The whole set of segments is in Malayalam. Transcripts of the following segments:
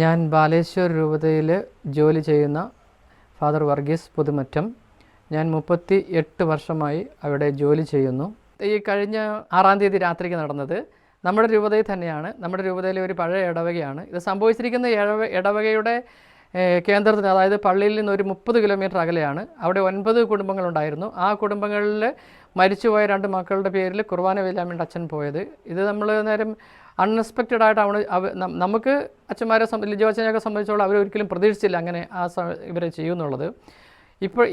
ഞാൻ ബാലേശ്വർ രൂപതയിൽ ജോലി ചെയ്യുന്ന ഫാദർ വർഗീസ് പുതുമറ്റം. ഞാൻ 38 വർഷമായി അവിടെ ജോലി ചെയ്യുന്നു. ഈ കഴിഞ്ഞ 6-ാം തീയതി രാത്രിക്ക് നടന്നത് നമ്മുടെ രൂപതയിൽ തന്നെയാണ്. നമ്മുടെ രൂപതയിലെ ഒരു പഴയ ഇടവകയാണ്. ഇത് സംഭവിച്ചിരിക്കുന്ന ഇടവകയുടെ കേന്ദ്രത്തിന്, അതായത് പള്ളിയിൽ നിന്ന് ഒരു 30 കിലോമീറ്റർ അകലെയാണ്. അവിടെ 9 കുടുംബങ്ങളുണ്ടായിരുന്നു. ആ കുടുംബങ്ങളിൽ മരിച്ചുപോയ 2 മക്കളുടെ പേരിൽ കുർബാന വെല്ലാൻ വേണ്ടി അച്ഛൻ പോയത്. ഇത് നമ്മൾ നേരം അൺഎക്സ്പെക്റ്റഡ് ആയിട്ടാണ്. നമുക്ക് അച്ഛന്മാരെ ലിജോ അച്ഛനെയൊക്കെ സംബന്ധിച്ചോളം അവരൊരിക്കലും പ്രതീക്ഷിച്ചില്ല അങ്ങനെ ഇവരെ ചെയ്യുമെന്നുള്ളത്.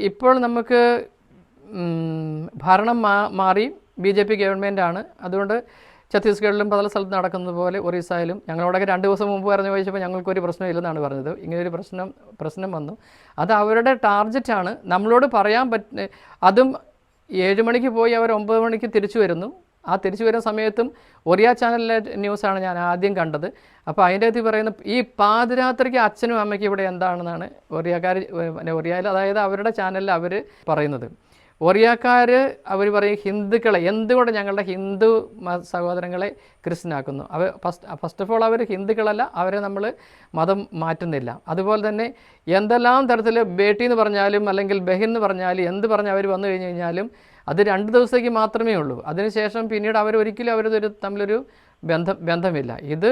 ഇപ്പോൾ നമുക്ക് ഭരണം മാറി BJP ഗവൺമെൻറ്റാണ്. അതുകൊണ്ട് ഛത്തീസ്ഗഡിലും പല സ്ഥലത്ത് നടക്കുന്നത് പോലെ ഒറീസയിലും ഞങ്ങളോടൊക്കെ 2 ദിവസം മുമ്പ് പറഞ്ഞു ചോദിച്ചപ്പോൾ ഞങ്ങൾക്കൊരു പ്രശ്നമില്ലെന്നാണ് പറഞ്ഞത്. ഇങ്ങനെയൊരു പ്രശ്നം വന്നു. അത് അവരുടെ ടാർഗറ്റാണ്. നമ്മളോട് പറയാൻ അതും 7 മണിക്ക് പോയി അവർ 9 മണിക്ക് തിരിച്ചു വരുന്നു. ആ തിരിച്ചു വരുന്ന സമയത്തും ഒറിയ ചാനലിലെ ന്യൂസാണ് ഞാൻ ആദ്യം കണ്ടത്. അപ്പോൾ അതിൻ്റെ അകത്ത് പറയുന്ന ഈ പാതിരാത്രിക്ക് അച്ഛനും അമ്മയ്ക്കും ഇവിടെ എന്താണെന്നാണ് ഒറിയയിൽ, അതായത് അവരുടെ ചാനലിൽ അവർ പറയുന്നത്. ഒറിയക്കാർ അവർ പറയും ഹിന്ദുക്കളെ എന്തുകൊണ്ട് ഞങ്ങളുടെ ഹിന്ദു സഹോദരങ്ങളെ ക്രിസ്ത്യനാക്കുന്നു. ഫസ്റ്റ് ഓഫ് ഓൾ അവർ ഹിന്ദുക്കളല്ല, അവരെ നമ്മൾ മതം മാറ്റുന്നില്ല. അതുപോലെ തന്നെ എന്തെല്ലാം തരത്തിൽ ബേട്ടി എന്ന് പറഞ്ഞാലും അല്ലെങ്കിൽ ബഹിൻ എന്ന് പറഞ്ഞാലും എന്ത് പറഞ്ഞാൽ അവർ വന്നു കഴിഞ്ഞ് കഴിഞ്ഞാലും അത് 2 ദിവസത്തേക്ക് മാത്രമേ ഉള്ളൂ. അതിനുശേഷം പിന്നീട് അവരൊരിക്കലും തമ്മിലൊരു ബന്ധമില്ല. ഇത്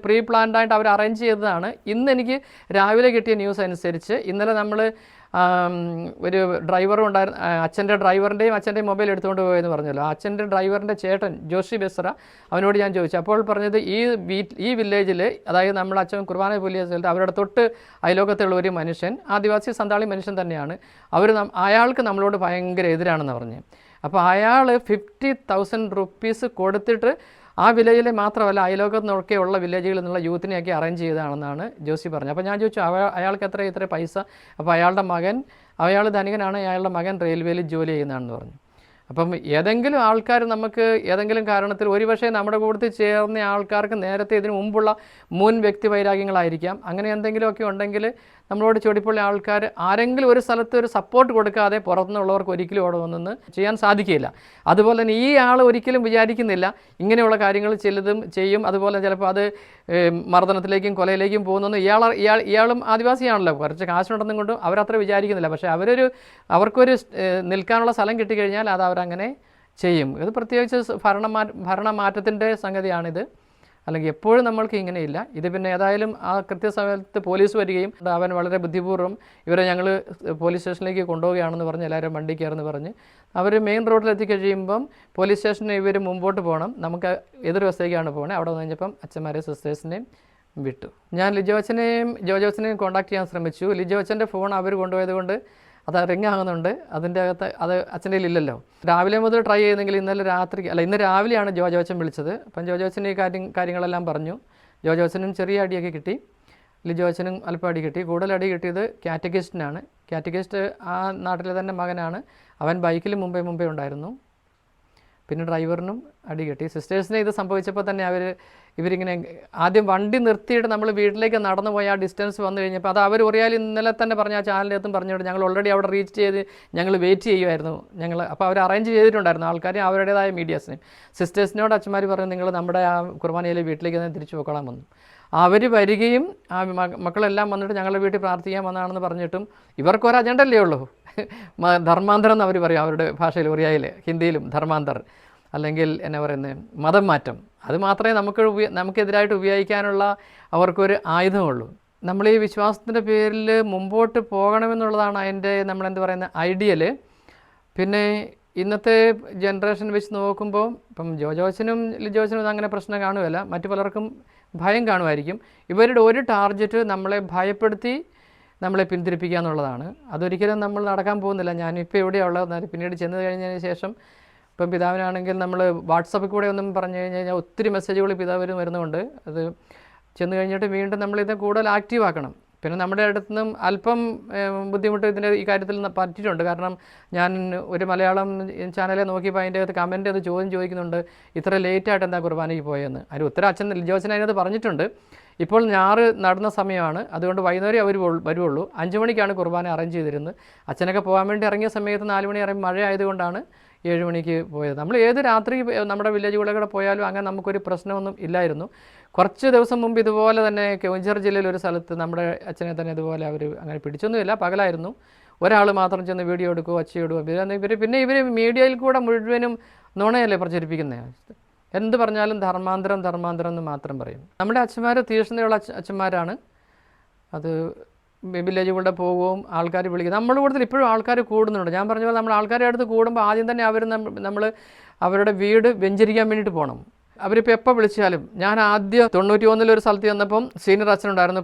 പ്രീ പ്ലാൻഡായിട്ട് അവർ അറേഞ്ച് ചെയ്തതാണ്. ഇന്ന് എനിക്ക് രാവിലെ കിട്ടിയ ന്യൂസ് അനുസരിച്ച് ഇന്നലെ നമ്മൾ ഒരു ഡ്രൈവറും ഉണ്ടായിരുന്നു. അച്ഛൻ്റെ ഡ്രൈവറിൻ്റെയും അച്ഛൻ്റെയും മൊബൈൽ എടുത്തുകൊണ്ട് പോയെന്ന് പറഞ്ഞല്ലോ. അച്ഛൻ്റെ ഡ്രൈവറിൻ്റെ ചേട്ടൻ ജോഷി ബെസ്ര, അവനോട് ഞാൻ ചോദിച്ചു. അപ്പോൾ പറഞ്ഞത് ഈ വില്ലേജിൽ, അതായത് നമ്മൾ അച്ഛൻ കുർബാന പൊലിയ സ്ഥലത്ത് അവരുടെ തൊട്ട് അയലോകത്തുള്ള ഒരു മനുഷ്യൻ, ആദിവാസി സന്താളി മനുഷ്യൻ തന്നെയാണ്. അയാൾക്ക് നമ്മളോട് ഭയങ്കര എതിരാണെന്ന് പറഞ്ഞു. അപ്പോൾ അയാൾ 50,000 റുപ്പീസ് കൊടുത്തിട്ട് ആ വില്ലേജിലെ മാത്രമല്ല അയലോകത്ത് നിന്നൊക്കെയുള്ള വില്ലേജുകളിൽ നിന്നുള്ള യൂത്തിനെയൊക്കെ അറേഞ്ച് ചെയ്തതാണെന്നാണ് ജോസി പറഞ്ഞത്. അപ്പോൾ ഞാൻ ചോദിച്ചു അയാൾക്ക് ഇത്ര പൈസ? അപ്പോൾ അയാൾ ധനികനാണ്, അയാളുടെ മകൻ റെയിൽവേയിൽ ജോലി ചെയ്യുന്നതാണെന്ന് പറഞ്ഞു. അപ്പം ഏതെങ്കിലും ആൾക്കാർ നമുക്ക് ഏതെങ്കിലും കാരണത്തിൽ ഒരുപക്ഷെ നമ്മുടെ കൂട്ടത്തിൽ ചേർന്ന ആൾക്കാർക്ക് നേരത്തെ ഇതിനു മുമ്പുള്ള മുൻ വ്യക്തി വൈരാഗ്യങ്ങളായിരിക്കാം. അങ്ങനെ എന്തെങ്കിലുമൊക്കെ ഉണ്ടെങ്കിൽ നമ്മളോട് ചൊടിപ്പുള്ള ആൾക്കാർ ആരെങ്കിലും ഒരു സ്ഥലത്ത് ഒരു സപ്പോർട്ട് കൊടുക്കാതെ പുറത്തുനിന്നുള്ളവർക്ക് ഒരിക്കലും അവിടെ വന്നെന്ന് ചെയ്യാൻ സാധിക്കില്ല. അതുപോലെ തന്നെ ഈ ആൾ ഒരിക്കലും വിചാരിക്കുന്നില്ല ഇങ്ങനെയുള്ള കാര്യങ്ങൾ ചിലതും ചെയ്യും. അതുപോലെ ചിലപ്പോൾ അത് മർദ്ദനത്തിലേക്കും കൊലയിലേക്കും പോകുന്നു. ഇയാളും ആദിവാസിയാണല്ലോ, കുറച്ച് കാശുണ്ടെന്നും കൊണ്ടും അവരത്ര വിചാരിക്കുന്നില്ല. പക്ഷേ അവർക്കൊരു നിൽക്കാനുള്ള സ്ഥലം കിട്ടിക്കഴിഞ്ഞാൽ അത് അവരങ്ങനെ ചെയ്യും. ഇത് പ്രത്യേകിച്ച് ഭരണമാറ്റത്തിൻ്റെ സംഗതിയാണിത്. അല്ലെങ്കിൽ എപ്പോഴും നമ്മൾക്ക് ഇങ്ങനെയില്ല. ഇത് പിന്നെ ഏതായാലും ആ കൃത്യസമയത്ത് പോലീസ് വരികയും അവൻ വളരെ ബുദ്ധിപൂർവ്വം ഇവരെ ഞങ്ങൾ പോലീസ് സ്റ്റേഷനിലേക്ക് കൊണ്ടുപോവുകയാണെന്ന് പറഞ്ഞ് എല്ലാവരും വണ്ടി കയറുമെന്ന് പറഞ്ഞ് അവർ മെയിൻ റോഡിലെത്തി കഴിയുമ്പം പോലീസ് സ്റ്റേഷനിൽ ഇവർ മുമ്പോട്ട് പോകണം. നമുക്ക് എതിർവശത്തേക്കാണ് പോകണേ. അവിടെ കഴിഞ്ഞപ്പം അച്ഛന്മാരെ സിസ്റ്റേഴ്സിനെയും വിട്ടു. ഞാൻ ലിജോ അച്ഛനെയും കോൺടാക്ട് ചെയ്യാൻ ശ്രമിച്ചു. ലിജോ അച്ഛൻ്റെ ഫോൺ അവർ കൊണ്ടുപോയത് കൊണ്ട് അത് റിങ് ആകുന്നുണ്ട്. അതിൻ്റെ അകത്ത് അത് അച്ഛൻ്റെ ഇല്ലല്ലോ. രാവിലെ മുതൽ ട്രൈ ചെയ്യുന്നെങ്കിൽ ഇന്ന് രാവിലെയാണ് ജോജോ അച്ഛൻ വിളിച്ചത്. അപ്പം ജോജോ അച്ഛൻ ഈ കാര്യങ്ങളെല്ലാം പറഞ്ഞു. ജോജോ അച്ഛനും ചെറിയ അടിയൊക്കെ കിട്ടി, ലിജോ അച്ഛനും അല്പം അടി കിട്ടി. കൂടുതൽ അടി കിട്ടിയത് കാറ്റഗിസ്റ്റിനാണ്. കാറ്റഗിസ്റ്റ് ആ നാട്ടിലെ തന്നെ മകനാണ്. അവൻ ബൈക്കിൽ മുമ്പേ ഉണ്ടായിരുന്നു. പിന്നെ ഡ്രൈവറിനും അടി കിട്ടി. സിസ്റ്റേഴ്സിനെ ഇത് സംഭവിച്ചപ്പോൾ തന്നെ ഇവരിങ്ങനെ ആദ്യം വണ്ടി നിർത്തിയിട്ട് നമ്മൾ വീട്ടിലേക്ക് നടന്നു പോയി ആ ഡിസ്റ്റൻസ് വന്നു കഴിഞ്ഞപ്പോൾ അത് അവർ ഒറിയാൽ ഇന്നലെ തന്നെ പറഞ്ഞ ആ ചാനലിൻ്റെ അകത്തും പറഞ്ഞുകൊണ്ട് ഞങ്ങൾ ഓൾറെഡി അവിടെ റീച്ച് ചെയ്ത് ഞങ്ങൾ വെയിറ്റ് ചെയ്യുമായിരുന്നു. അപ്പോൾ അവർ അറേഞ്ച് ചെയ്തിട്ടുണ്ടായിരുന്നു ആൾക്കാരെ, അവരുടേതായ മീഡിയാസിനെയും. സിസ്റ്റേഴ്സിനോട് അച്ഛന്മാർ പറഞ്ഞു നിങ്ങൾ നമ്മുടെ ആ കുർബാനയിലെ വീട്ടിലേക്ക് തന്നെ തിരിച്ചു പോക്കോളാൻ വന്നു. അവർ വരികയും ആ മക്കളെല്ലാം വന്നിട്ട് ഞങ്ങളുടെ വീട്ടിൽ പ്രാർത്ഥിക്കാൻ വന്നതാണെന്ന് പറഞ്ഞിട്ടും ഇവർക്കൊരു അജണ്ടല്ലേ ഉള്ളൂ. ധർമാന്തരം എന്ന് അവർ പറയും അവരുടെ ഭാഷയിൽ, ഒറിയയിൽ ഹിന്ദിയിലും ധർമാന്തർ, അല്ലെങ്കിൽ എന്നാ പറയുന്നത് മതം മാറ്റം. അത് മാത്രമേ നമുക്കെതിരായിട്ട് ഉപയോഗിക്കാനുള്ള അവർക്കൊരു ആയുധമുള്ളൂ. നമ്മൾ ഈ വിശ്വാസത്തിൻ്റെ പേരിൽ മുമ്പോട്ട് പോകണമെന്നുള്ളതാണ് അതിൻ്റെ നമ്മളെന്ത് ഐഡിയൽ. പിന്നെ ഇന്നത്തെ ജനറേഷൻ വെച്ച് നോക്കുമ്പോൾ ഇപ്പം ജോജോച്ചനും ലിജോച്ചനും അങ്ങനെ പ്രശ്നം കാണുകയില്ല. മറ്റു പലർക്കും ഭയം കാണുമായിരിക്കും. ഇവരുടെ ഒരു ടാർഗറ്റ് നമ്മളെ ഭയപ്പെടുത്തി നമ്മളെ പിന്തിരിപ്പിക്കുക എന്നുള്ളതാണ്. അതൊരിക്കലും നമ്മൾ നടക്കാൻ പോകുന്നില്ല. ഞാനിപ്പോൾ എവിടെയാണ് ഉള്ളത്, പിന്നീട് ചെന്ന് കഴിഞ്ഞതിന് ശേഷം ഇപ്പം പിതാവിനാണെങ്കിൽ നമ്മൾ വാട്സപ്പിൽ കൂടെ ഒന്നും പറഞ്ഞു കഴിഞ്ഞാൽ ഒത്തിരി മെസ്സേജുകൾ പിതാവിന് വരുന്നുണ്ട്. അത് ചെന്ന് കഴിഞ്ഞിട്ട് വീണ്ടും നമ്മളിത് കൂടുതൽ ആക്റ്റീവ് ആക്കണം. പിന്നെ നമ്മുടെ അടുത്തുനിന്നും അല്പം ബുദ്ധിമുട്ട് ഈ കാര്യത്തിൽ പറ്റിയിട്ടുണ്ട്. കാരണം ഞാൻ ഒരു മലയാളം ചാനലെ നോക്കിയപ്പോൾ അതിൻ്റെ അകത്ത് കമൻറ്റ് അത് ചോദിക്കുന്നുണ്ട്, ഇത്ര ലേറ്റായിട്ട് എന്താ കുർബാനയ്ക്ക് പോയെന്ന്. അതിന് ഉത്തരം അച്ഛൻ ലിജോച്ചൻ അതിനകത്ത് പറഞ്ഞിട്ടുണ്ട്. ഇപ്പോൾ ഞാറ് നടന്ന സമയമാണ്, അതുകൊണ്ട് വൈകുന്നേരം അവർ വരുള്ളൂ. 5 മണിക്കാണ് കുർബാന അറേഞ്ച് ചെയ്തിരുന്നത്. അച്ഛനൊക്കെ പോകാൻ വേണ്ടി ഇറങ്ങിയ സമയത്ത് 4 മണി മഴ ആയതുകൊണ്ടാണ് 7 മണിക്ക് പോയത്. നമ്മൾ ഏത് രാത്രി നമ്മുടെ വില്ലേജുകളിലൂടെ പോയാലും അങ്ങനെ നമുക്കൊരു പ്രശ്നമൊന്നും ഇല്ലായിരുന്നു. കുറച്ച് ദിവസം മുമ്പ് ഇതുപോലെ തന്നെ കെവഞ്ചർ ജില്ലയിൽ ഒരു സ്ഥലത്ത് നമ്മുടെ അച്ഛനെ തന്നെ ഇതുപോലെ അവർ അങ്ങനെ പിടിച്ചൊന്നുമില്ല, പകലായിരുന്നു. ഒരാൾ മാത്രം ചെന്ന് വീഡിയോ എടുക്കുകയോ ഒച്ചയിടുകയോ. പിന്നെ ഇവർ മീഡിയയിൽ കൂടെ മുഴുവനും നുണയല്ലേ പ്രചരിപ്പിക്കുന്നത്. എന്ത് പറഞ്ഞാലും ധർമാന്തരം എന്ന് മാത്രം പറയും. നമ്മുടെ അച്ഛന്മാർ തീക്ഷ്ണതയുള്ള അച്ഛന്മാരാണ്. അത് വില്ലേജുകളുടെ പോകുകയും ആൾക്കാർ വിളിക്കും. നമ്മുടെ കൂട്ടത്തിൽ ഇപ്പോഴും ആൾക്കാർ കൂടുന്നുണ്ട്. ഞാൻ പറഞ്ഞ പോലെ നമ്മൾ ആൾക്കാരുടെ അടുത്ത് കൂടുമ്പോൾ ആദ്യം തന്നെ നമ്മൾ അവരുടെ വീട് വെഞ്ചരിക്കാൻ വേണ്ടിയിട്ട് പോകണം. അവരിപ്പോൾ എപ്പോൾ വിളിച്ചാലും, ഞാൻ ആദ്യം 91 ഒരു സ്ഥലത്ത് ചെന്നപ്പം സീനിയർ അച്ഛനുണ്ടായിരുന്നു,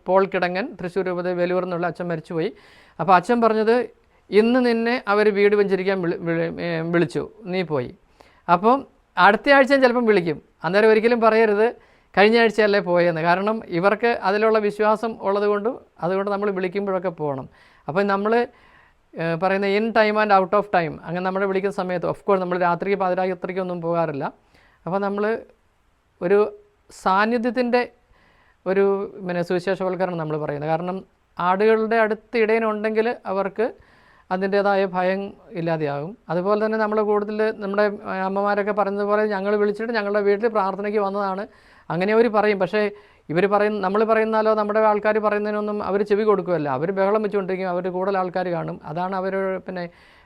പോൾ കിടങ്ങൻ, തൃശ്ശൂർ രൂപത വെലൂർ എന്നുള്ള അച്ഛൻ മരിച്ചുപോയി. അപ്പോൾ അച്ഛൻ പറഞ്ഞത്, ഇന്ന് നിന്നെ അവർ വീട് വെഞ്ചരിക്കാൻ വിളിച്ചു, നീ പോയി. അപ്പം അടുത്ത ആഴ്ചയും ചിലപ്പം വിളിക്കും. അന്നേരം ഒരിക്കലും പറയരുത് കഴിഞ്ഞ ആഴ്ചയല്ലേ പോയെന്ന്. കാരണം ഇവർക്ക് അതിലുള്ള വിശ്വാസം അതുകൊണ്ട് നമ്മൾ വിളിക്കുമ്പോഴൊക്കെ പോകണം. അപ്പം നമ്മൾ പറയുന്ന in time and out of time, അങ്ങനെ നമ്മൾ വിളിക്കുന്ന സമയത്ത് ഓഫ് കോഴ്സ് നമ്മൾ രാത്രിക്ക് പാതിരാത്രിക്കൊന്നും പോകാറില്ല. അപ്പോൾ നമ്മൾ ഒരു സാന്നിധ്യത്തിൻ്റെ ഒരു സുവിശേഷവൽക്കരണം നമ്മൾ പറയുന്നത്. കാരണം ആടുകളുടെ അടുത്ത് ഇടയനുണ്ടെങ്കിൽ അവർക്ക് അതിൻ്റേതായ ഭയം ഇല്ലാതെയാകും. അതുപോലെ തന്നെ നമ്മളെ കൂടുതൽ നമ്മുടെ അമ്മമാരൊക്കെ പറഞ്ഞതുപോലെ ഞങ്ങൾ വിളിച്ചിട്ട് ഞങ്ങളുടെ വീട്ടിൽ പ്രാർത്ഥനയ്ക്ക് വന്നതാണ്, അങ്ങനെ അവർ പറയും. പക്ഷേ നമ്മൾ പറയുന്നാലോ നമ്മുടെ ആൾക്കാർ പറയുന്നതിനൊന്നും അവർ ചെവി കൊടുക്കുകയല്ല. അവർ ബഹളം വെച്ചുകൊണ്ടിരിക്കും, അവർ കൂടുതൽ ആൾക്കാർ കാണും. അതാണ് അവർ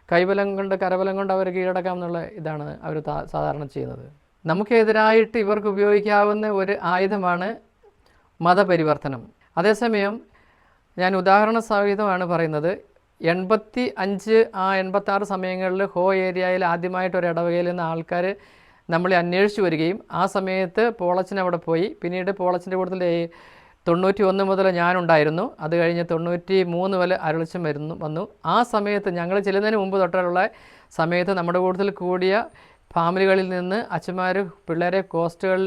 കൈബലം കൊണ്ട് കരബലം കൊണ്ട് അവർ കീഴടക്കാം എന്നുള്ള ഇതാണ് അവർ സാധാരണ ചെയ്യുന്നത്. നമുക്കെതിരായിട്ട് ഇവർക്ക് ഉപയോഗിക്കാവുന്ന ഒരു ആയുധമാണ് മതപരിവർത്തനം. അതേസമയം ഞാൻ ഉദാഹരണ സഹിതമാണ് പറയുന്നത്. 85 86 സമയങ്ങളിൽ ഹോ ഏരിയയിൽ ആദ്യമായിട്ടൊരു ഇടവകയിൽ നിന്ന് ആൾക്കാർ നമ്മളെ അന്വേഷിച്ച് വരികയും ആ സമയത്ത് പോളച്ചൻ അവിടെ പോയി. പിന്നീട് പോളച്ചൻ്റെ കൂട്ടത്തിൽ 91 മുതൽ ഞാനുണ്ടായിരുന്നു. അത് കഴിഞ്ഞ് 93 വരെ അരുളിച്ചം വന്നു. ആ സമയത്ത് ഞങ്ങൾ ചെല്ലുന്നതിന് മുമ്പ് തൊട്ടുള്ള സമയത്ത് നമ്മുടെ കൂട്ടത്തിൽ കൂടിയ ഫാമിലികളിൽ നിന്ന് അച്ഛന്മാർ പിള്ളേരെ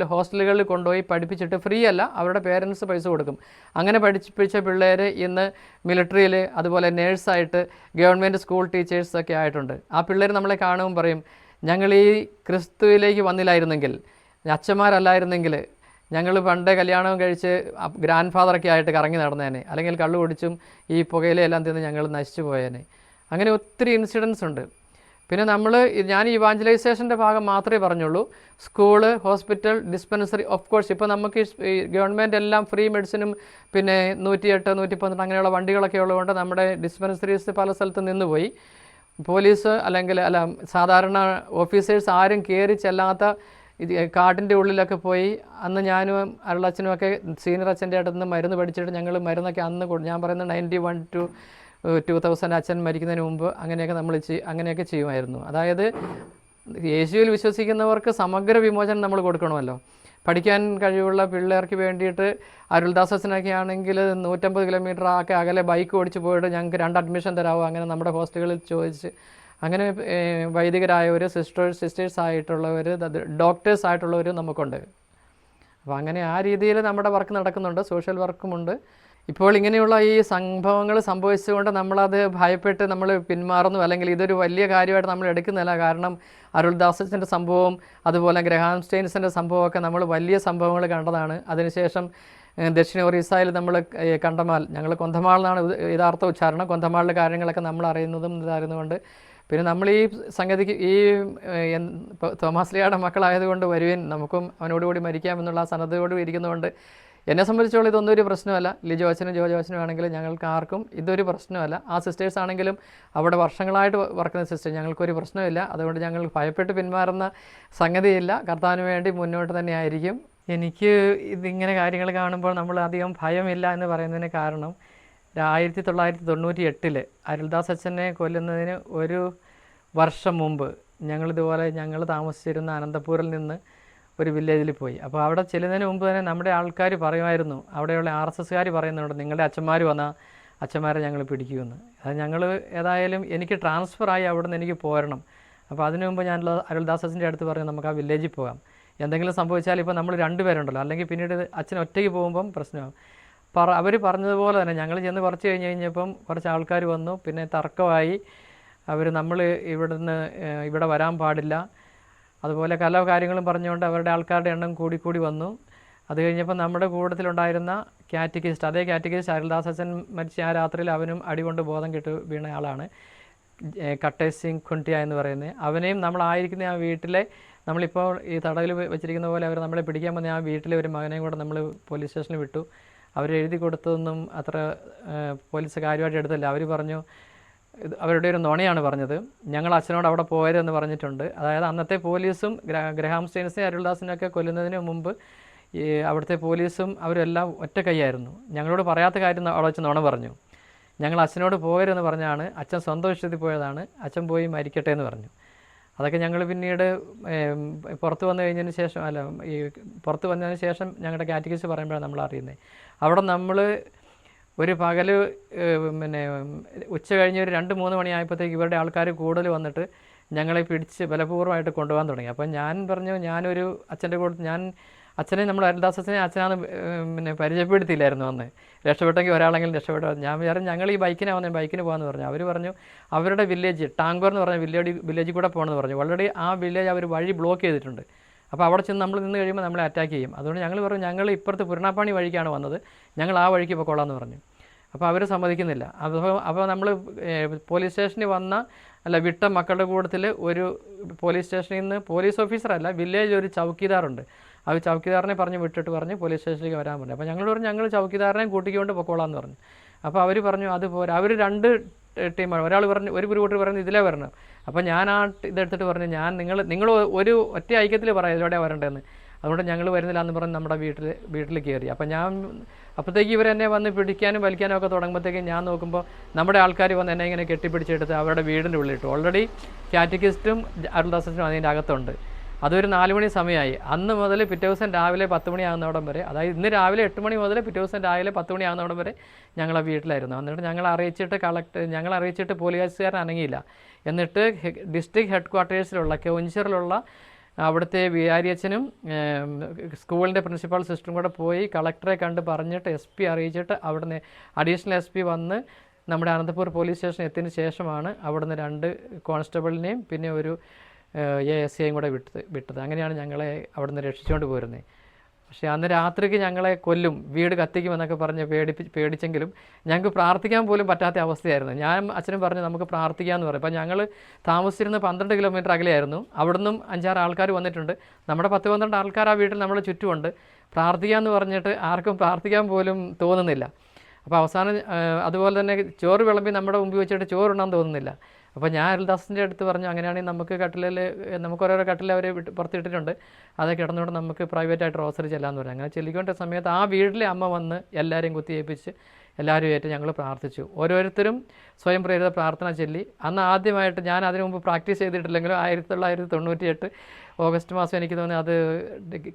ഹോസ്റ്റലുകളിൽ കൊണ്ടുപോയി പഠിപ്പിച്ചിട്ട് ഫ്രീ അല്ല, അവരുടെ പേരൻസ് പൈസ കൊടുക്കും. അങ്ങനെ പഠിപ്പിച്ച പിള്ളേർ ഇന്ന് മിലിറ്ററിയിൽ, അതുപോലെ നേഴ്സായിട്ട്, ഗവൺമെൻറ് സ്കൂൾ ടീച്ചേഴ്സൊക്കെ ആയിട്ടുണ്ട്. ആ പിള്ളേർ നമ്മളെ കാണുമ്പോൾ പറയും, ഞങ്ങൾ ഈ ക്രിസ്തുവിലേക്ക് വന്നില്ലായിരുന്നെങ്കിൽ, അച്ഛന്മാരല്ലായിരുന്നെങ്കിൽ ഞങ്ങൾ പണ്ടേ കല്യാണം കഴിച്ച് ഗ്രാൻഡ് ഫാദറൊക്കെ ആയിട്ട് കറങ്ങി നടന്നേനെ, അല്ലെങ്കിൽ കള്ളു കുടിച്ചും ഈ പുകയിലെല്ലാം തിന്ന് ഞങ്ങൾ നശിച്ചു പോയേനെ. അങ്ങനെ ഒത്തിരി ഇൻസിഡൻസ് ഉണ്ട്. പിന്നെ ഞാൻ ഇവാഞ്ചലൈസേഷൻ്റെ ഭാഗം മാത്രമേ പറഞ്ഞുള്ളൂ. School, hospital, dispensary, of course ഇപ്പോൾ നമുക്ക് ഈ ഗവൺമെൻറ് എല്ലാം ഫ്രീ മെഡിസിനും പിന്നെ 108 112 അങ്ങനെയുള്ള വണ്ടികളൊക്കെ ഉള്ളതുകൊണ്ട് നമ്മുടെ ഡിസ്പെൻസറീസ് പല സ്ഥലത്ത് നിന്നുപോയി. പോലീസ് സാധാരണ ഓഫീസേഴ്സ് ആരും കയറി ചെല്ലാത്ത കാട്ടിൻ്റെ ഉള്ളിലൊക്കെ പോയി. അന്ന് ഞാനും അരുളച്ഛനുമൊക്കെ സീനിയർ അച്ഛൻ്റെ അടുത്ത് നിന്ന് മരുന്ന് പഠിച്ചിട്ട് ഞങ്ങൾ മരുന്നൊക്കെ ഞാൻ പറയുന്നത് 91 to 2000 അച്ഛൻ മരിക്കുന്നതിന് മുമ്പ് അങ്ങനെയൊക്കെ ചെയ്യുമായിരുന്നു. അതായത് യേശുവിൽ വിശ്വസിക്കുന്നവർക്ക് സമഗ്ര വിമോചനം നമ്മൾ കൊടുക്കണമല്ലോ. പഠിക്കാൻ കഴിവുള്ള പിള്ളേർക്ക് വേണ്ടിയിട്ട് അരുൾദാസ് അച്ഛനൊക്കെ ആണെങ്കിൽ 150 കിലോമീറ്റർ അകലെ ബൈക്ക് ഓടിച്ച് പോയിട്ട് ഞങ്ങൾക്ക് 2 അഡ്മിഷൻ തരാമോ, അങ്ങനെ നമ്മുടെ ഹോസ്റ്റലുകളിൽ ചോദിച്ച് അങ്ങനെ വൈദികരായവർ, സിസ്റ്റേഴ്സ് ആയിട്ടുള്ളവർ, ഡോക്ടേഴ്സ് ആയിട്ടുള്ളവർ നമുക്കുണ്ട്. അപ്പോൾ അങ്ങനെ ആ രീതിയിൽ നമ്മുടെ വർക്ക് നടക്കുന്നുണ്ട്, സോഷ്യൽ വർക്കുമുണ്ട്. ഇപ്പോൾ ഇങ്ങനെയുള്ള ഈ സംഭവങ്ങൾ സംഭവിച്ചുകൊണ്ട് നമ്മളത് ഭയപ്പെട്ട് നമ്മൾ പിന്മാറുന്നു, അല്ലെങ്കിൽ ഇതൊരു വലിയ കാര്യമായിട്ട് നമ്മൾ എടുക്കുന്നില്ല. കാരണം അരുൾദാസൻ്റെ സംഭവം, അതുപോലെ ഗ്രഹാം സ്റ്റെയിൻസിൻ്റെ സംഭവമൊക്കെ നമ്മൾ വലിയ സംഭവങ്ങൾ കണ്ടതാണ്. അതിനുശേഷം ദക്ഷിണ ഒറീസയിൽ നമ്മൾ ഞങ്ങൾ കൊന്തമാൾ എന്നാണ് യഥാർത്ഥ ഉച്ചാരണം. കൊന്തമാളിലെ കാര്യങ്ങളൊക്കെ നമ്മൾ അറിയുന്നതും ഇതായിരുന്നുകൊണ്ട് പിന്നെ നമ്മൾ ഈ സംഗതിക്ക് തോമസ് ലിയായുടെ മക്കളായതുകൊണ്ട് വരുവിൻ, നമുക്കും അവനോടുകൂടി മരിക്കാമെന്നുള്ള സന്നദ്ധയോടും ഇരിക്കുന്നതുകൊണ്ട് എന്നെ സംബന്ധിച്ചോളം ഇതൊന്നും ഒരു പ്രശ്നമല്ല. ലിജോച്ചനും ജോജോച്ചനും ആണെങ്കിലും ഞങ്ങൾക്ക് ആർക്കും ഇതൊരു പ്രശ്നമല്ല. ആ സിസ്റ്റേഴ്സ് ആണെങ്കിലും അവിടെ വർഷങ്ങളായിട്ട് വർക്കുന്ന സിസ്റ്റേഴ്സ്, ഞങ്ങൾക്കൊരു പ്രശ്നമില്ല. അതുകൊണ്ട് ഞങ്ങൾ ഭയപ്പെട്ട് പിന്മാറുന്ന സംഗതിയില്ല. കർത്താവിന് വേണ്ടി മുന്നോട്ട് തന്നെ ആയിരിക്കും. എനിക്ക് ഇതിങ്ങനെ കാര്യങ്ങൾ കാണുമ്പോൾ നമ്മൾ അധികം ഭയമില്ല എന്ന് പറയുന്നതിന് കാരണം 1998 അരുൾദാസ് അച്ഛനെ കൊല്ലുന്നതിന് 1 വർഷം മുമ്പ് ഞങ്ങൾ താമസിച്ചിരുന്ന അനന്തപൂരിൽ നിന്ന് ഒരു വില്ലേജിൽ പോയി. അപ്പോൾ അവിടെ ചെല്ലുന്നതിന് മുമ്പ് തന്നെ നമ്മുടെ ആൾക്കാർ പറയുമായിരുന്നു, അവിടെയുള്ള RSSകാർ പറയുന്നുണ്ട്, നിങ്ങളുടെ അച്ഛന്മാർ വന്നാൽ അച്ഛന്മാരെ ഞങ്ങൾ പിടിക്കുമെന്ന്. അത് ഞങ്ങൾ ഏതായാലും എനിക്ക് ട്രാൻസ്ഫറായി അവിടെ നിന്ന് എനിക്ക് പോരണം. അപ്പോൾ അതിനു മുമ്പ് ഞാൻ അരുൾദാസ് അച്ഛൻ്റെ അടുത്ത് പറഞ്ഞു, നമുക്ക് ആ വില്ലേജിൽ പോകാം, എന്തെങ്കിലും സംഭവിച്ചാൽ ഇപ്പോൾ നമ്മൾ 2 പേരുണ്ടല്ലോ, അല്ലെങ്കിൽ പിന്നീട് അച്ഛൻ ഒറ്റയ്ക്ക് പോകുമ്പം പ്രശ്നമാകും. അവർ പറഞ്ഞതുപോലെ തന്നെ ഞങ്ങൾ ചെന്ന് കുറച്ച് കഴിഞ്ഞപ്പം കുറച്ച് ആൾക്കാർ വന്നു. പിന്നെ തർക്കമായി. നമ്മൾ ഇവിടെ വരാൻ പാടില്ല, അതുപോലെ പല കാര്യങ്ങളും പറഞ്ഞുകൊണ്ട് അവരുടെ ആൾക്കാരുടെ എണ്ണം കൂടി വന്നു. അത് കഴിഞ്ഞപ്പോൾ നമ്മുടെ കൂട്ടത്തിലുണ്ടായിരുന്ന കാറ്റഗിസ്റ്റ്, അതേ കാറ്റഗിസ്റ്റ് അരുൾദാസ് അച്ഛൻ മരിച്ച ആ രാത്രിയിൽ അവനും അടികൊണ്ട് ബോധം കെട്ട് വീണ ആളാണ്. കട്ടേഷ് സിംഗ് ഖുണ്ടിയ എന്ന് പറയുന്നത്, അവനെയും നമ്മളായിരിക്കുന്ന ആ വീട്ടിലെ നമ്മളിപ്പോൾ ഈ തടവിൽ വെച്ചിരിക്കുന്ന പോലെ അവർ നമ്മളെ പിടിക്കാൻ വന്ന ആ വീട്ടിലെ ഒരു മകനെയും കൂടെ നമ്മൾ പോലീസ് സ്റ്റേഷനിൽ വിട്ടു. അവർ എഴുതി കൊടുത്തതൊന്നും അത്ര പോലീസ് കാര്യമായിട്ട് എടുത്തില്ല. അവർ പറഞ്ഞു, അവരുടെ ഒരു നുണയാണ് പറഞ്ഞത്, ഞങ്ങൾ അച്ഛനോട് അവിടെ പോയതെന്ന് പറഞ്ഞിട്ടുണ്ട്. അതായത് അന്നത്തെ പോലീസും ഗ്രഹാം സ്റ്റെയിൻസിനെ അരുൾദാസിനെയൊക്കെ കൊല്ലുന്നതിന് മുമ്പ് ഈ അവിടുത്തെ പോലീസും അവരെല്ലാം ഒറ്റ കൈയായിരുന്നു. ഞങ്ങളോട് പറയാത്ത കാര്യം അവിടെ വെച്ച് നുണ പറഞ്ഞു. ഞങ്ങൾ അച്ഛനോട് പോകരുതെന്ന് പറഞ്ഞാണ്, അച്ഛൻ സ്വന്തം ഇഷ്ടത്തിൽ പോയതാണ്, അച്ഛൻ പോയി മരിക്കട്ടെ എന്ന് പറഞ്ഞു. അതൊക്കെ ഞങ്ങൾ പിന്നീട് പുറത്ത് വന്നു കഴിഞ്ഞതിന് ശേഷം, ഈ പുറത്ത് വന്നതിന് ശേഷം ഞങ്ങളുടെ കാറ്റഗിസ്റ്റ് പറയുമ്പോഴാണ് നമ്മൾ അറിയുന്നത്. അവിടെ നമ്മൾ ഒരു പകൽ ഉച്ച കഴിഞ്ഞ് ഒരു 2-3 മണിയായപ്പോഴത്തേക്ക് ഇവരുടെ ആൾക്കാർ കൂടുതൽ വന്നിട്ട് ഞങ്ങളെ പിടിച്ച് ബലപൂർവ്വമായിട്ട് കൊണ്ടുപോകാൻ തുടങ്ങി. അപ്പം ഞാൻ പറഞ്ഞു, ഞാനൊരു അച്ഛൻ്റെ കൂടെ അച്ഛനെ നമ്മൾ അരുൾദാസനെ അച്ഛനാണ് പരിചയപ്പെടുത്തിയില്ലായിരുന്നു അന്ന്, രക്ഷപ്പെട്ടെങ്കിൽ ഒരാളെങ്കിലും രക്ഷപ്പെട്ടു. ഞാൻ വിചാരിച്ചു ഞങ്ങൾ ഈ ബൈക്കിന് പോകാമെന്ന് പറഞ്ഞു. അവർ പറഞ്ഞു അവരുടെ വില്ലേജ് ടാങ്കോർ എന്ന് പറഞ്ഞ വില്ലേജിൽ കൂടെ പോകണമെന്ന് പറഞ്ഞു. ഓൾറെഡി ആ വില്ലേജ് അവർ വഴി ബ്ലോക്ക് ചെയ്തിട്ടുണ്ട്. അപ്പോൾ അവിടെ ചെന്ന് നമ്മൾ നിന്ന് കഴിയുമ്പോൾ നമ്മളെ അറ്റാക്ക് ചെയ്യും. അതുകൊണ്ട് ഞങ്ങൾ പറഞ്ഞു, ഞങ്ങൾ ഇപ്പുറത്ത് പുരണാപ്പാണി വഴിക്കാണ് വന്നത്, ഞങ്ങൾ ആ വഴിക്ക് പൊക്കോളാമെന്ന് പറഞ്ഞു. അപ്പോൾ അവർ സമ്മതിക്കുന്നില്ല. അപ്പോൾ നമ്മൾ പോലീസ് സ്റ്റേഷനിൽ വിട്ട മക്കളുടെ കൂട്ടത്തിൽ ഒരു പോലീസ് സ്റ്റേഷനിൽ നിന്ന് പോലീസ് ഓഫീസറല്ല, വില്ലേജിൽ ഒരു ചൗക്കിദാറുണ്ട്. ആ ചൗക്കിദാറിനെ പറഞ്ഞ് പോലീസ് സ്റ്റേഷനിലേക്ക് വരാൻ പറഞ്ഞു. അപ്പോൾ ഞങ്ങൾ പറഞ്ഞു ഞങ്ങൾ ചൗക്കിദാറിനെയും കൂട്ടിക്കൊണ്ട് പൊക്കോളാമെന്ന് പറഞ്ഞു. അപ്പോൾ അവർ പറഞ്ഞു അത് പോരാ. അവർ 2 ടീമാണ്. ഒരാൾ പറഞ്ഞു, ഒരു കൂട്ടർ പറഞ്ഞു ഇതിലേ വരണം. അപ്പോൾ ഞാൻ ആ ഇതെടുത്തിട്ട് പറഞ്ഞു, നിങ്ങൾ ഒരു ഒറ്റ ഐക്യത്തിൽ പറയാം ഇതിലൂടെയാണ് വരേണ്ടതെന്ന്. അതുകൊണ്ട് ഞങ്ങൾ വരുന്നില്ല എന്ന് പറഞ്ഞ് നമ്മുടെ വീട്ടിൽ കയറി. അപ്പം അപ്പോഴത്തേക്ക് ഇവരെന്നെ വന്ന് പിടിക്കാനും വലിക്കാനും ഒക്കെ തുടങ്ങുമ്പോഴത്തേക്കും ഞാൻ നോക്കുമ്പോൾ നമ്മുടെ ആൾക്കാർ വന്ന് എന്നെ ഇങ്ങനെ കെട്ടിപ്പിടിച്ചെടുത്ത് അവരുടെ വീടിൻ്റെ ഉള്ളിലിട്ടു. ഓൾറെഡി കാറ്റഗിസ്റ്റും അരുൾദാസനും അതിൻ്റെ അകത്തുണ്ട്. അതൊരു 4 മണി സമയമായി. അന്ന് മുതൽ പിറ്റേ ദിവസം രാവിലെ 10 മണിയാകുന്നവിടം വരെ, അതായത് ഇന്ന് രാവിലെ 8 മണി മുതൽ പിറ്റേ ദിവസം രാവിലെ 10 മണിയാകുന്നവിടം വരെ ഞങ്ങളെ വീട്ടിലായിരുന്നു. എന്നിട്ട് ഞങ്ങൾ അറിയിച്ചിട്ട് പോലീസുകാരൻ അനങ്ങിയില്ല. എന്നിട്ട് ഡിസ്ട്രിക്ട് ഹെഡ് ക്വാർട്ടേഴ്സിലുള്ള കൗഞ്ചറിലുള്ള അവിടുത്തെ വികാരിയച്ഛനും സ്കൂളിൻ്റെ പ്രിൻസിപ്പൽ സിസ്റ്ററും കൂടെ പോയി കളക്ടറെ കണ്ട് പറഞ്ഞിട്ട് SP അറിയിച്ചിട്ട് അവിടുന്ന് അഡീഷണൽ SP വന്ന് നമ്മുടെ അനന്തപൂർ പോലീസ് സ്റ്റേഷൻ എത്തിയതിന് ശേഷമാണ് അവിടുന്ന് 2 കോൺസ്റ്റബിളിനെയും പിന്നെ ഒരു ASIയും കൂടെ വിട്ടത്. അങ്ങനെയാണ് ഞങ്ങളെ അവിടുന്ന് രക്ഷിച്ചുകൊണ്ട് പോരുന്നത്. പക്ഷേ അന്ന് രാത്രിക്ക് ഞങ്ങളെ കൊല്ലും, വീട് കത്തിക്കുമെന്നൊക്കെ പറഞ്ഞ് പേടിച്ചെങ്കിലും ഞങ്ങൾക്ക് പ്രാർത്ഥിക്കാൻ പോലും പറ്റാത്ത അവസ്ഥയായിരുന്നു. ഞാൻ അച്ഛനും പറഞ്ഞു നമുക്ക് പ്രാർത്ഥിക്കാമെന്ന് പറയും. അപ്പോൾ ഞങ്ങൾ താമസിച്ചിരുന്ന 12 കിലോമീറ്റർ അകലെയായിരുന്നു. അവിടുന്നും 5-6 ആൾക്കാർ വന്നിട്ടുണ്ട്. നമ്മുടെ 10-12 ആൾക്കാർ ആ വീട്ടിൽ നമ്മുടെ ചുറ്റുമുണ്ട്. പ്രാർത്ഥിക്കാമെന്ന് പറഞ്ഞിട്ട് ആർക്കും പ്രാർത്ഥിക്കാൻ പോലും തോന്നുന്നില്ല. അപ്പോൾ അവസാനം അതുപോലെ തന്നെ ചോറ് വിളമ്പി നമ്മുടെ മുമ്പിൽ വെച്ചിട്ട് ചോറുണ്ണാൻ തോന്നുന്നില്ല. അപ്പോൾ ഞാൻ അരുൾദാസിൻ്റെ അടുത്ത് പറഞ്ഞു, അങ്ങനെയാണെങ്കിൽ നമുക്ക് ഓരോരോ കട്ടിൽ അവർ പുറത്തിട്ടിട്ടുണ്ട്, അതൊക്കെ കിടന്നുകൊണ്ട് നമുക്ക് പ്രൈവറ്റായിട്ട് റോസറി ചെല്ലാമെന്ന് പറഞ്ഞു. അങ്ങനെ ചെല്ലിക്കൊണ്ട സമയത്ത് ആ വീട്ടിലെ അമ്മ വന്ന് എല്ലാവരെയും കുത്തിയേൽപ്പിച്ച് എല്ലാവരും ആയിട്ട് ഞങ്ങൾ പ്രാർത്ഥിച്ചു. ഓരോരുത്തരും സ്വയം പ്രേരിത പ്രാർത്ഥന ചൊല്ലി. അന്ന് ആദ്യമായിട്ട്, ഞാൻ അതിനു മുമ്പ് പ്രാക്ടീസ് ചെയ്തിട്ടില്ലെങ്കിലും 1998 ഓഗസ്റ്റ് മാസം, എനിക്ക് തോന്നുന്നു അത്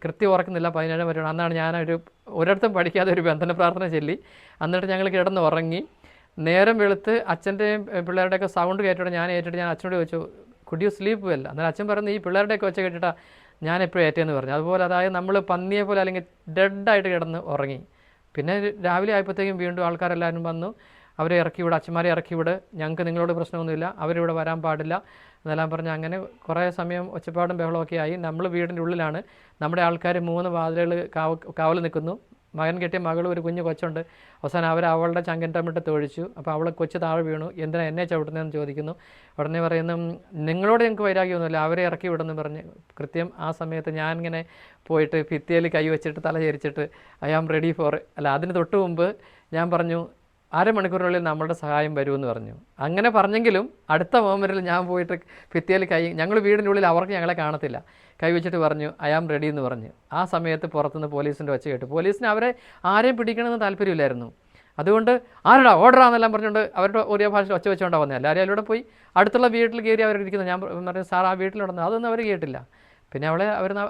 കൃത്യം ഓർക്കുന്നില്ല, 17 വരെയാണ്. അന്നാണ് ഞാനൊരു ഒരിടത്തും പഠിക്കാതെ ഒരു ബന്ധന പ്രാർത്ഥന ചൊല്ലി. എന്നിട്ട് ഞങ്ങൾ കിടന്ന് ഉറങ്ങി. നേരം വെളുത്ത് അച്ഛൻ്റെയും പിള്ളേരുടെയൊക്കെ സൗണ്ട് കേട്ടിട്ട് ഞാൻ അച്ഛനോട് ചോദിച്ചു, കുഡ് യു സ്ലീപ്പ് വെൽ? അന്നേരം അച്ഛൻ പറഞ്ഞു ഈ പിള്ളേരുടെയൊക്കെ ഒച്ച കേട്ടിട്ടാണ് ഞാൻ എപ്പോഴും ഏറ്റേന്ന് പറഞ്ഞു. അതുപോലെ അതായത് നമ്മൾ പന്നിയെ പോലെ അല്ലെങ്കിൽ ഡെഡായിട്ട് കിടന്ന് ഉറങ്ങി. പിന്നെ രാവിലെ ആയപ്പോഴത്തേക്കും വീണ്ടും ആൾക്കാരെല്ലാവരും വന്നു, അവരെ ഇറക്കിവിട്, അച്ഛന്മാരെ ഇറക്കിവിട്, ഞങ്ങൾക്ക് നിങ്ങളോട് പ്രശ്നമൊന്നുമില്ല, അവരിവിടെ വരാൻ പാടില്ല എന്നെല്ലാം പറഞ്ഞ് അങ്ങനെ കുറേ സമയം ഒച്ചപ്പാടും ബഹളമൊക്കെ ആയി. നമ്മൾ വീടിൻ്റെ ഉള്ളിലാണ്, നമ്മുടെ ആൾക്കാർ 3 വാതിലുകൾ കാവൽ നിൽക്കുന്നു. മകൻ കെട്ടിയ മകളും ഒരു കുഞ്ഞു കൊച്ചുണ്ട്. അവസാനം അവളുടെ ചങ്കൻറ്റമ്മിട്ട് തൊഴിച്ചു. അപ്പോൾ അവളെ കൊച്ചു താഴെ വീണു. എന്തിനാ എന്നെ ചവിട്ടുന്നതെന്ന് ചോദിക്കുന്നു. ഉടനെ പറയുന്നു നിങ്ങളോട് ഞങ്ങൾക്ക് വൈരാഗ്യമൊന്നുമില്ല, അവരെ ഇറക്കി വിടുമെന്ന് പറഞ്ഞ്. കൃത്യം ആ സമയത്ത് ഞാൻ ഇങ്ങനെ പോയിട്ട് ഭിത്തിയിൽ കൈ വെച്ചിട്ട് തല ചരിച്ചിട്ട് ഐ ആം റെഡി ഫോർ, അതിന് തൊട്ട് മുമ്പ് ഞാൻ പറഞ്ഞു അരമണിക്കൂറിനുള്ളിൽ നമ്മളുടെ സഹായം വരുമെന്ന് പറഞ്ഞു. അങ്ങനെ പറഞ്ഞെങ്കിലും അടുത്ത മൊമെൻറ്റിൽ ഞാൻ പോയിട്ട് ഭിത്തിയിൽ ഞങ്ങൾ വീടിൻ്റെ ഉള്ളിൽ അവർക്ക് ഞങ്ങളെ കാണത്തില്ല, കൈവച്ചിട്ട് പറഞ്ഞു ഐ ആം റെഡി എന്ന് പറഞ്ഞു. ആ സമയത്ത് പുറത്തുനിന്ന് പോലീസിൻ്റെ ഒച്ച കേട്ടു. പോലീസിന് ആരെയും പിടിക്കണമെന്ന് താല്പര്യമില്ലായിരുന്നു. അതുകൊണ്ട് ആരുടെ ഓർഡറാന്നെല്ലാം പറഞ്ഞുകൊണ്ട് അവരുടെ ഒരേ ഭാഷയിൽ ഒച്ച വെച്ചുകൊണ്ടാണ് വന്നത്. എല്ലാവരും അതിലൂടെ പോയി അടുത്തുള്ള വീട്ടിൽ കയറി അവരിരിക്കുന്നത്. ഞാൻ പറഞ്ഞു സാർ ആ വീട്ടിലുണ്ടെന്ന്, അതൊന്നും അവർ കേട്ടില്ല. പിന്നെ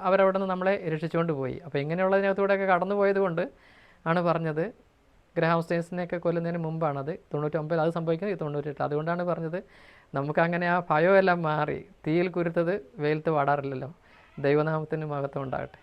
അവരവിടെ നിന്ന് നമ്മളെ രക്ഷിച്ചുകൊണ്ട് പോയി. അപ്പോൾ ഇങ്ങനെയുള്ളതിനകത്തൂടെയൊക്കെ കടന്നു പോയത് കൊണ്ട് ആണ് പറഞ്ഞത്. ഗ്രഹാം സ്റ്റെയിൻസിനെയൊക്കെ കൊല്ലുന്നതിന് മുമ്പാണത്. 99 അത് സംഭവിക്കുന്നത് 98. അതുകൊണ്ടാണ് പറഞ്ഞത് നമുക്കങ്ങനെ ആ ഭയമെല്ലാം മാറി. തീയിൽ കുരുത്തത് വെയിലത്ത് വാടാറില്ലല്ലോ. ദൈവനാമത്തിന് മഹത്വം ഉണ്ടാകട്ടെ.